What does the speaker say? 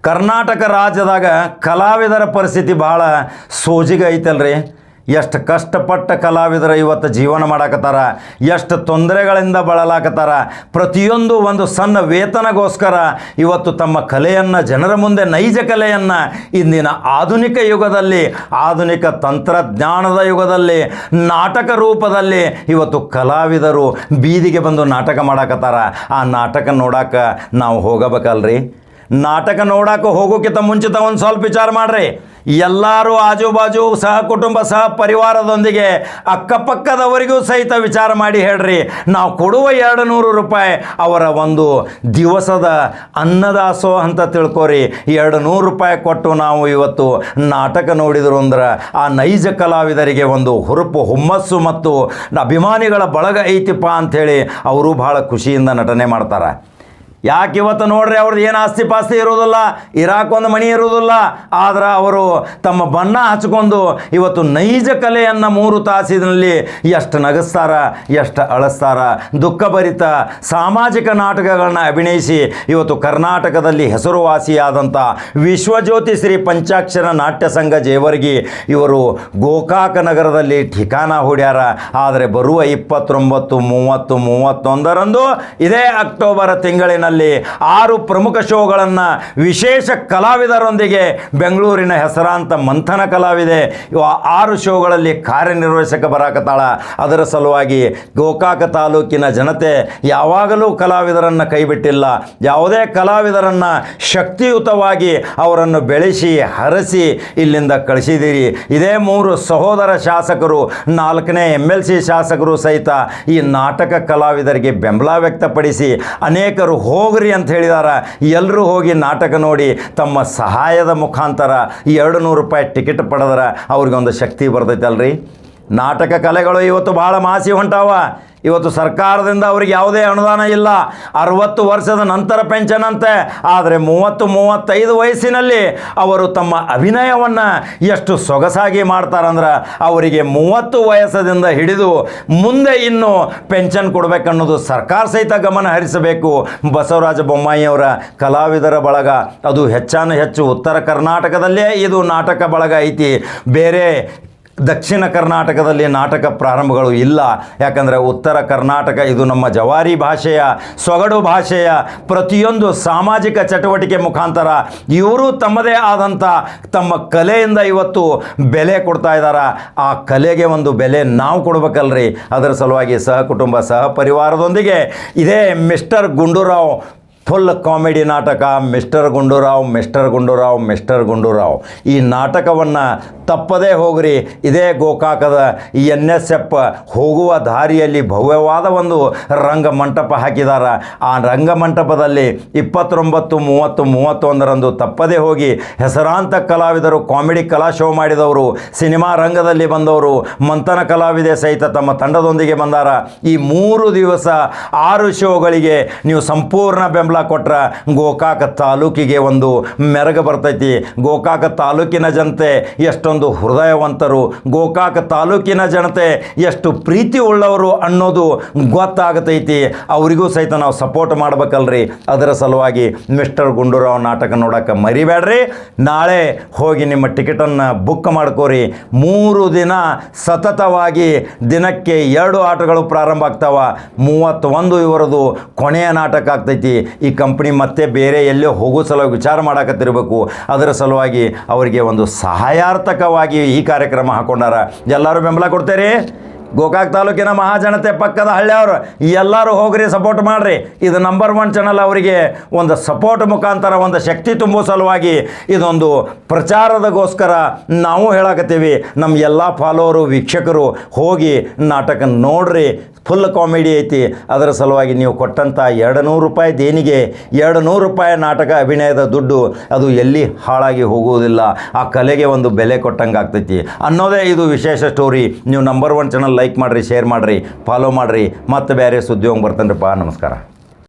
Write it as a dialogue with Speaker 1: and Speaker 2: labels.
Speaker 1: ಕರ್ನಾಟಕ ರಾಜ್ಯದಾಗ ಕಲಾವಿದರ ಪರಿಸ್ಥಿತಿ ಭಾಳ ಸೋಜಿಗೆ ಐತಲ್ರಿ. ಎಷ್ಟು ಕಷ್ಟಪಟ್ಟ ಕಲಾವಿದರು ಇವತ್ತು ಜೀವನ ಮಾಡಕತ್ತಾರ, ಎಷ್ಟು ತೊಂದರೆಗಳಿಂದ ಬಳಲಾಕತ್ತಾರ. ಪ್ರತಿಯೊಂದು ಒಂದು ಸಣ್ಣ ವೇತನಗೋಸ್ಕರ ಇವತ್ತು ತಮ್ಮ ಕಲೆಯನ್ನು, ಜನರ ಮುಂದೆ ನೈಜ ಕಲೆಯನ್ನು ಇಂದಿನ ಆಧುನಿಕ ಯುಗದಲ್ಲಿ, ಆಧುನಿಕ ತಂತ್ರಜ್ಞಾನದ ಯುಗದಲ್ಲಿ ನಾಟಕ ರೂಪದಲ್ಲಿ ಇವತ್ತು ಕಲಾವಿದರು ಬೀದಿಗೆ ಬಂದು ನಾಟಕ ಮಾಡಕತ್ತಾರ. ಆ ನಾಟಕ ನೋಡಕ್ಕೆ ನಾವು ಹೋಗಬೇಕಲ್ರಿ. ನಾಟಕ ನೋಡಕ್ಕೆ ಹೋಗೋಕ್ಕಿಂತ ಮುಂಚಿತ ಒಂದು ಸ್ವಲ್ಪ ವಿಚಾರ ಮಾಡಿರಿ. ಎಲ್ಲರೂ ಆಜು ಬಾಜು ಸಹ ಕುಟುಂಬ ಸಹ ಪರಿವಾರದೊಂದಿಗೆ ಅಕ್ಕಪಕ್ಕದವರಿಗೂ ಸಹಿತ ವಿಚಾರ ಮಾಡಿ ಹೇಳ್ರಿ, ನಾವು ಕೊಡುವ 200 ರೂಪಾಯಿ ಅವರ ಒಂದು ದಿವಸದ ಅನ್ನದಾಸೋ ಅಂತ ತಿಳ್ಕೊರಿ. 200 ರೂಪಾಯಿ ಕೊಟ್ಟು ನಾವು ಇವತ್ತು ನಾಟಕ ನೋಡಿದ್ರು ಅಂದ್ರೆ ಆ ನೈಜ ಕಲಾವಿದರಿಗೆ ಒಂದು ಹುರುಪು, ಹುಮ್ಮಸ್ಸು ಮತ್ತು ಅಭಿಮಾನಿಗಳ ಬಳಗ ಐತಿಪ್ಪ ಅಂಥೇಳಿ ಅವರು ಭಾಳ ಖುಷಿಯಿಂದ ನಟನೆ ಮಾಡ್ತಾರೆ. ಯಾಕೆ ಇವತ್ತು ನೋಡ್ರಿ, ಅವ್ರದ್ದು ಏನು ಆಸ್ತಿ ಪಾಸ್ತಿ ಇರೋದಿಲ್ಲ, ಇರಾಕೊಂದು ಮಣಿ ಇರೋದಿಲ್ಲ, ಆದ್ರೆ ಅವರು ತಮ್ಮ ಬಣ್ಣ ಹಚ್ಕೊಂಡು ಇವತ್ತು ನೈಜ ಕಲೆಯನ್ನು 3 ತಾಸಿನಲ್ಲಿ ಎಷ್ಟು ನಗಿಸ್ತಾರ, ಎಷ್ಟು ಅಳಿಸ್ತಾರ. ದುಃಖಭರಿತ ಸಾಮಾಜಿಕ ನಾಟಕಗಳನ್ನ ಅಭಿನಯಿಸಿ ಇವತ್ತು ಕರ್ನಾಟಕದಲ್ಲಿ ಹೆಸರುವಾಸಿಯಾದಂಥ ವಿಶ್ವಜ್ಯೋತಿ ಶ್ರೀ ಪಂಚಾಕ್ಷರ ನಾಟ್ಯ ಸಂಘ ಜೇವರ್ಗಿ ಇವರು ಗೋಕಾಕ ನಗರದಲ್ಲಿ ಠಿಕಾಣ ಹೂಡ್ಯಾರ. ಆದರೆ ಬರುವ 29, 30, 31ರಂದು ಇದೇ ಅಕ್ಟೋಬರ್ ತಿಂಗಳಿನಲ್ಲಿ 6 ಪ್ರಮುಖ ಶೋಗಳನ್ನು ವಿಶೇಷ ಕಲಾವಿದರೊಂದಿಗೆ ಬೆಂಗಳೂರಿನ ಹೆಸರಾಂತ ಮಂಥನ ಕಲಾವಿದೆ 6 ಶೋಗಳಲ್ಲಿ ಕಾರ್ಯನಿರ್ವಹಿಸಕ್ಕೆ ಬರಾಕತ್ತಾಳ. ಅದರ ಸಲುವಾಗಿ ಗೋಕಾಕ ತಾಲೂಕಿನ ಜನತೆ ಯಾವಾಗಲೂ ಕಲಾವಿದರನ್ನು ಕೈಬಿಟ್ಟಿಲ್ಲ. ಯಾವುದೇ ಕಲಾವಿದರನ್ನು ಶಕ್ತಿಯುತವಾಗಿ ಅವರನ್ನು ಬೆಳೆಸಿ ಹರಸಿ ಇಲ್ಲಿಂದ ಕಳಿಸಿದ್ದೀರಿ. ಇದೇ 3 ಸಹೋದರ ಶಾಸಕರು, 4ನೇ MLC ಶಾಸಕರು ಸಹಿತ ಈ ನಾಟಕ ಕಲಾವಿದರಿಗೆ ಬೆಂಬಲ ವ್ಯಕ್ತಪಡಿಸಿ ಅನೇಕರು ಹೋಗ್ರಿ ಅಂತ ಹೇಳಿದಾರ. ಎಲ್ಲರೂ ಹೋಗಿ ನಾಟಕ ನೋಡಿ ತಮ್ಮ ಸಹಾಯದ ಮುಖಾಂತರ 200 ರೂಪಾಯಿ ಟಿಕೆಟ್ ಪಡೆದ್ರೆ ಅವ್ರಿಗೊಂದು ಶಕ್ತಿ ಬರ್ತೈತಲ್ರಿ. ನಾಟಕ ಕಲೆಗಳು ಇವತ್ತು ಭಾಳ ಮಾಸಿ ಹೊಂಟಾವ. ಇವತ್ತು ಸರ್ಕಾರದಿಂದ ಅವ್ರಿಗೆ ಯಾವುದೇ ಅನುದಾನ ಇಲ್ಲ. 60 ವರ್ಷದ ನಂತರ ಪೆನ್ಷನ್ ಅಂತೆ. ಆದರೆ 30-35 ವಯಸ್ಸಿನಲ್ಲಿ ಅವರು ತಮ್ಮ ಅಭಿನಯವನ್ನು ಎಷ್ಟು ಸೊಗಸಾಗಿ ಮಾಡ್ತಾರಂದ್ರೆ ಅವರಿಗೆ 30 ವಯಸ್ಸದಿಂದ ಹಿಡಿದು ಮುಂದೆ ಇನ್ನು ಪೆನ್ಷನ್ ಕೊಡಬೇಕನ್ನೋದು ಸರ್ಕಾರ ಸಹಿತ ಗಮನ ಹರಿಸಬೇಕು. ಬಸವರಾಜ ಬೊಮ್ಮಾಯಿಯವರ ಕಲಾವಿದರ ಬಳಗ ಅದು ಹೆಚ್ಚಾನು ಹೆಚ್ಚು ಉತ್ತರ ಕರ್ನಾಟಕದಲ್ಲೇ ಇದು ನಾಟಕ ಬಳಗ ಐತಿ. ಬೇರೆ ದಕ್ಷಿಣ ಕರ್ನಾಟಕದಲ್ಲಿ ನಾಟಕ ಪ್ರಾರಂಭಗಳು ಇಲ್ಲ. ಯಾಕಂದರೆ ಉತ್ತರ ಕರ್ನಾಟಕ ಇದು ನಮ್ಮ ಜವಾರಿ ಭಾಷೆಯ, ಸೊಗಡು ಭಾಷೆಯ ಪ್ರತಿಯೊಂದು ಸಾಮಾಜಿಕ ಚಟುವಟಿಕೆ ಮುಖಾಂತರ ಇವರು ತಮ್ಮದೇ ಆದಂಥ ತಮ್ಮ ಕಲೆಯಿಂದ ಇವತ್ತು ಬೆಲೆ ಕೊಡ್ತಾ ಇದ್ದಾರೆ. ಆ ಕಲೆಗೆ ಒಂದು ಬೆಲೆ ನಾವು ಕೊಡ್ಬೇಕಲ್ರಿ. ಅದರ ಸಲುವಾಗಿ ಸಹ ಕುಟುಂಬ ಸಹ ಪರಿವಾರದೊಂದಿಗೆ ಇದೇ ಮಿಸ್ಟರ್ ಗುಂಡೂರಾವ್ ಫುಲ್ ಕಾಮಿಡಿ ನಾಟಕ ಮಿಸ್ಟರ್ ಗುಂಡೂರಾವ್ ಈ ನಾಟಕವನ್ನು ತಪ್ಪದೇ ಹೋಗ್ರಿ. ಇದೇ ಗೋಕಾಕದ NSF ಹೋಗುವ ದಾರಿಯಲ್ಲಿ ಭವ್ಯವಾದ ಒಂದು ರಂಗಮಂಟಪ ಹಾಕಿದ್ದಾರೆ. ಆ ರಂಗಮಂಟಪದಲ್ಲಿ 29, 30, 31ರಂದು ತಪ್ಪದೇ ಹೋಗಿ ಹೆಸರಾಂತ ಕಲಾವಿದರು, ಕಾಮಿಡಿ ಕಲಾ ಶೋ ಮಾಡಿದವರು, ಸಿನಿಮಾ ರಂಗದಲ್ಲಿ ಬಂದವರು, ಮಂಥನ ಕಲಾವಿದೆ ಸಹಿತ ತಮ್ಮ ತಂಡದೊಂದಿಗೆ ಬಂದಾರ. ಈ 3 ದಿವಸ 6 ಶೋಗಳಿಗೆ ನೀವು ಸಂಪೂರ್ಣ ಬೆಂಬಲ ಕೊಟ್ರ ಗೋಕಾಕ ತಾಲೂಕಿಗೆ ಒಂದು ಮೆರಗು ಬರ್ತೈತಿ. ಗೋಕಾಕ ತಾಲೂಕಿನ ಜನತೆ ಎಷ್ಟೊಂದು ಹೃದಯವಂತರು, ಗೋಕಾಕ ತಾಲೂಕಿನ ಜನತೆ ಎಷ್ಟು ಪ್ರೀತಿ ಉಳ್ಳವರು ಅನ್ನೋದು ಗೊತ್ತಾಗತೈತಿ. ಅವರಿಗೂ ಸಹಿತ ನಾವು ಸಪೋರ್ಟ್ ಮಾಡ್ಬೇಕಲ್ರಿ. ಅದರ ಸಲುವಾಗಿ ಮಿಸ್ಟರ್ ಗುಂಡೂರಾವ್ ನಾಟಕ ನೋಡೋಕೆ ಮರಿಬೇಡ್ರಿ. ನಾಳೆ ಹೋಗಿ ನಿಮ್ಮ ಟಿಕೆಟನ್ನು ಬುಕ್ ಮಾಡ್ಕೋರಿ. 3 ದಿನ ಸತತವಾಗಿ ದಿನಕ್ಕೆ 2 ಆಟಗಳು ಪ್ರಾರಂಭ ಆಗ್ತಾವ. 31 ಇವರದು ಕೊನೆಯ ನಾಟಕ ಆಗ್ತೈತಿ. ಈ ಕಂಪ್ನಿ ಮತ್ತೆ ಬೇರೆ ಎಲ್ಲೋ ಹೋಗೋ ಸಲುವಾಗಿ ವಿಚಾರ ಮಾಡಕತ್ತಿರಬೇಕು. ಅದರ ಸಲುವಾಗಿ ಅವರಿಗೆ ಒಂದು ಸಹಾಯಾರ್ಥಕವಾಗಿ ಈ ಕಾರ್ಯಕ್ರಮ ಹಾಕೊಂಡಾರ. ಎಲ್ಲರೂ ಬೆಂಬಲ ಕೊಡ್ತೀರಿ. ಗೋಕಾಕ್ ತಾಲೂಕಿನ ಮಹಾಜನತೆ, ಪಕ್ಕದ ಹಳ್ಳಿಯವರು ಎಲ್ಲರೂ ಹೋಗ್ರಿ, ಸಪೋರ್ಟ್ ಮಾಡಿರಿ. ಇದು ನಂಬರ್ 1 ಚಾನಲ್. ಅವರಿಗೆ ಒಂದು ಸಪೋರ್ಟ್ ಮುಖಾಂತರ ಒಂದು ಶಕ್ತಿ ತುಂಬೋ ಸಲುವಾಗಿ ಇದೊಂದು ಪ್ರಚಾರದಗೋಸ್ಕರ ನಾವು ಹೇಳಕತ್ತೀವಿ. ನಮ್ಮ ಎಲ್ಲ ಫಾಲೋವರು, ವೀಕ್ಷಕರು ಹೋಗಿ ನಾಟಕ ನೋಡ್ರಿ. ಫುಲ್ ಕಾಮಿಡಿ ಐತಿ. ಅದರ ಸಲುವಾಗಿ ನೀವು ಕೊಟ್ಟಂಥ 200 ರೂಪಾಯಿ ದೇಣಿಗೆ, 200 ರೂಪಾಯಿ ನಾಟಕ ಅಭಿನಯದ ದುಡ್ಡು ಅದು ಎಲ್ಲಿ ಹಾಳಾಗಿ ಹೋಗುವುದಿಲ್ಲ. ಆ ಕಲೆಗೆ ಒಂದು ಬೆಲೆ ಕೊಟ್ಟಂಗೆ ಆಗ್ತೈತಿ ಅನ್ನೋದೇ ಇದು ವಿಶೇಷ ಸ್ಟೋರಿ. ನೀವು ನಂಬರ್ 1 ಚಾನಲ್ ಲೈಕ್ ಮಾಡಿರಿ, ಶೇರ್ ಮಾಡಿರಿ, ಫಾಲೋ ಮಾಡಿರಿ. ಮತ್ತು ಬೇರೆ ಸುದ್ದಿ ಹೋಗಿ ಬರ್ತೇನ್ರಿಪ್ಪ. ನಮಸ್ಕಾರ.